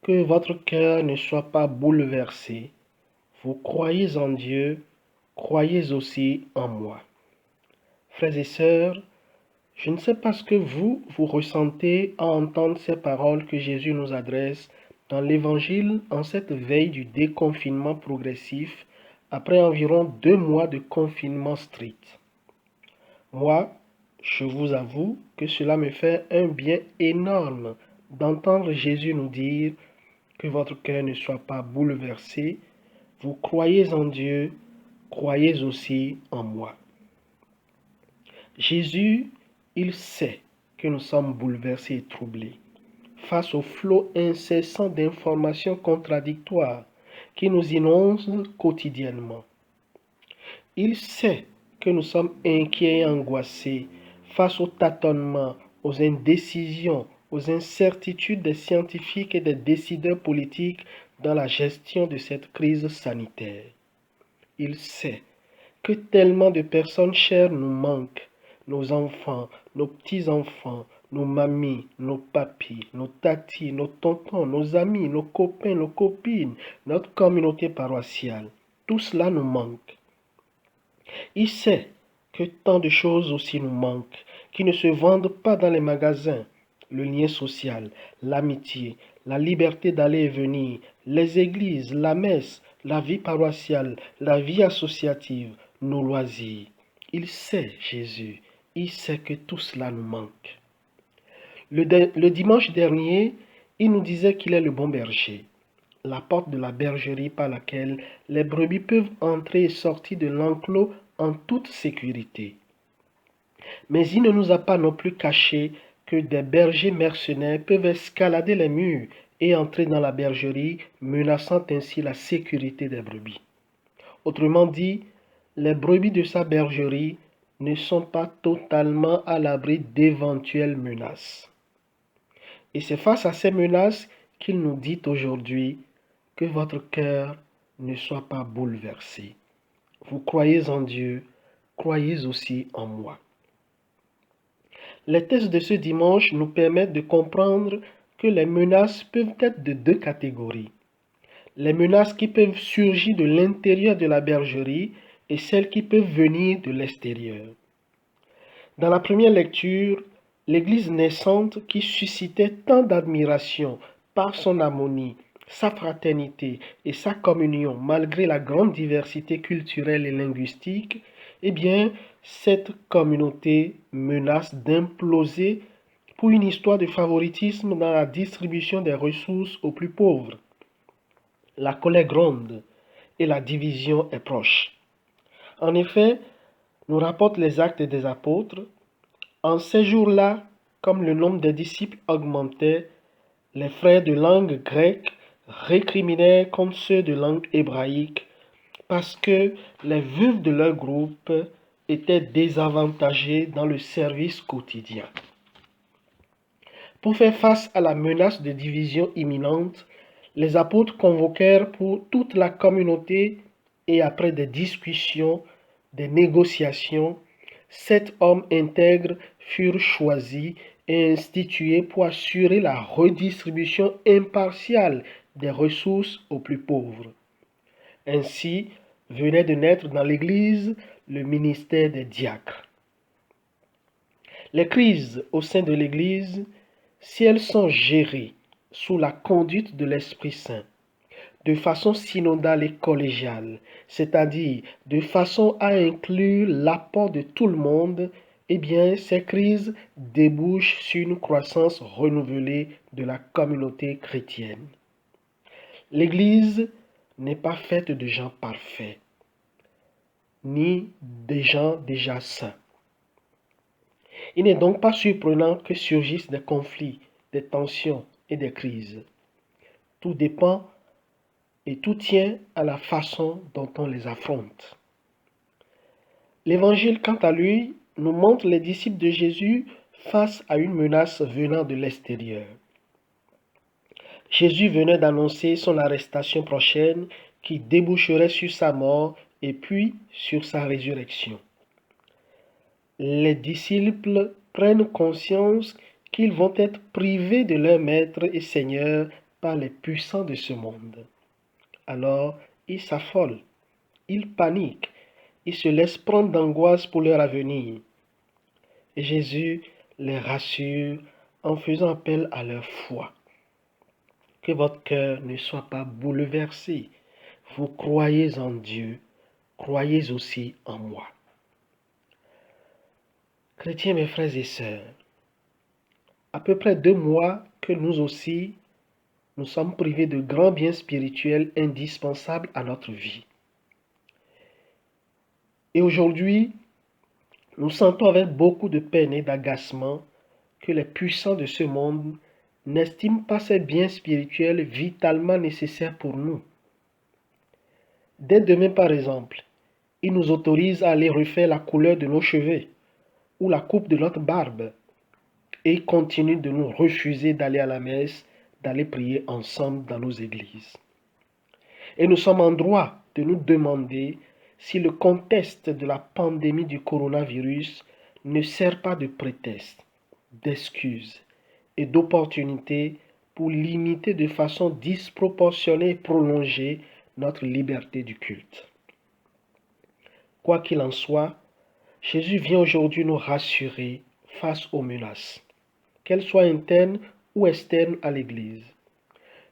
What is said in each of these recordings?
que votre cœur ne soit pas bouleversé. Vous croyez en Dieu, croyez aussi en moi. Frères et sœurs, je ne sais pas ce que vous ressentez à entendre ces paroles que Jésus nous adresse dans l'Évangile en cette veille du déconfinement progressif après environ 2 mois de confinement strict. Moi, je vous avoue que cela me fait un bien énorme d'entendre Jésus nous dire que votre cœur ne soit pas bouleversé. Vous croyez en Dieu, croyez aussi en moi. Jésus, il sait que nous sommes bouleversés et troublés face au flot incessant d'informations contradictoires qui nous inondent quotidiennement. Il sait que nous sommes inquiets et angoissés face aux tâtonnements, aux indécisions, aux incertitudes des scientifiques et des décideurs politiques dans la gestion de cette crise sanitaire. Il sait que tellement de personnes chères nous manquent, nos enfants, nos petits-enfants, nos mamies, nos papis, nos tatis, nos tontons, nos amis, nos copains, nos copines, notre communauté paroissiale. Tout cela nous manque. Il sait que tant de choses aussi nous manquent, qui ne se vendent pas dans les magasins. Le lien social, l'amitié, la liberté d'aller et venir, les églises, la messe, la vie paroissiale, la vie associative, nos loisirs. Il sait, Jésus, il sait que tout cela nous manque. Le dimanche dernier, il nous disait qu'il est le bon berger, la porte de la bergerie par laquelle les brebis peuvent entrer et sortir de l'enclos en toute sécurité. Mais il ne nous a pas non plus caché que des bergers mercenaires peuvent escalader les murs et entrer dans la bergerie, menaçant ainsi la sécurité des brebis. Autrement dit, les brebis de sa bergerie ne sont pas totalement à l'abri d'éventuelles menaces. Et c'est face à ces menaces qu'il nous dit aujourd'hui que votre cœur ne soit pas bouleversé. Vous croyez en Dieu, croyez aussi en moi. Les textes de ce dimanche nous permettent de comprendre que les menaces peuvent être de 2 catégories. Les menaces qui peuvent surgir de l'intérieur de la bergerie et celles qui peuvent venir de l'extérieur. Dans la première lecture, l'Église naissante qui suscitait tant d'admiration par son harmonie, sa fraternité et sa communion malgré la grande diversité culturelle et linguistique, eh bien, cette communauté menace d'imploser pour une histoire de favoritisme dans la distribution des ressources aux plus pauvres. La colère gronde et la division est proche. En effet, nous rapportent les Actes des Apôtres, en ces jours-là, comme le nombre des disciples augmentait, les frères de langue grecque récriminaient contre ceux de langue hébraïque parce que les veuves de leur groupe étaient désavantagées dans le service quotidien. Pour faire face à la menace de division imminente, les apôtres convoquèrent pour toute la communauté et après des discussions, des négociations, 7 hommes intègres furent choisis et institués pour assurer la redistribution impartiale des ressources aux plus pauvres. Ainsi venait de naître dans l'Église le ministère des diacres. Les crises au sein de l'Église, si elles sont gérées sous la conduite de l'Esprit Saint, de façon synodale et collégiale, c'est-à-dire de façon à inclure l'apport de tout le monde, eh bien, ces crises débouchent sur une croissance renouvelée de la communauté chrétienne. L'Église n'est pas faite de gens parfaits, ni de gens déjà saints. Il n'est donc pas surprenant que surgissent des conflits, des tensions et des crises. Tout dépend et tout tient à la façon dont on les affronte. L'Évangile, quant à lui, nous montre les disciples de Jésus face à une menace venant de l'extérieur. Jésus venait d'annoncer son arrestation prochaine qui déboucherait sur sa mort et puis sur sa résurrection. Les disciples prennent conscience qu'ils vont être privés de leur Maître et Seigneur par les puissants de ce monde. Alors, ils s'affolent, ils paniquent, ils se laissent prendre d'angoisse pour leur avenir. Et Jésus les rassure en faisant appel à leur foi. Que votre cœur ne soit pas bouleversé. Vous croyez en Dieu, croyez aussi en moi. Chrétiens, mes frères et sœurs, à peu près 2 mois que nous aussi, nous sommes privés de grands biens spirituels indispensables à notre vie. Et aujourd'hui, nous sentons avec beaucoup de peine et d'agacement que les puissants de ce monde n'estiment pas ces biens spirituels vitalement nécessaires pour nous. Dès demain, par exemple, ils nous autorisent à aller refaire la couleur de nos cheveux ou la coupe de notre barbe et ils continuent de nous refuser d'aller à la messe, d'aller prier ensemble dans nos églises. Et nous sommes en droit de nous demander si le contexte de la pandémie du coronavirus ne sert pas de prétexte, d'excuse et d'opportunité pour limiter de façon disproportionnée et prolongée notre liberté du culte. Quoi qu'il en soit, Jésus vient aujourd'hui nous rassurer face aux menaces, qu'elles soient internes ou externes à l'Église.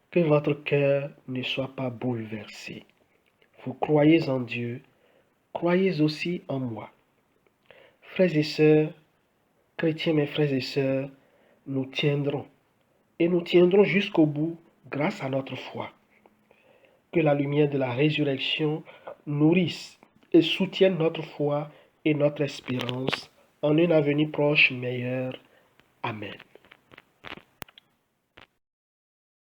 Que votre cœur ne soit pas bouleversé. Vous croyez en Dieu, croyez aussi en moi. Frères et sœurs, chrétiens, mes frères et sœurs, nous tiendrons. Et nous tiendrons jusqu'au bout grâce à notre foi. Que la lumière de la résurrection nourrisse et soutienne notre foi et notre espérance en un avenir proche meilleur. Amen.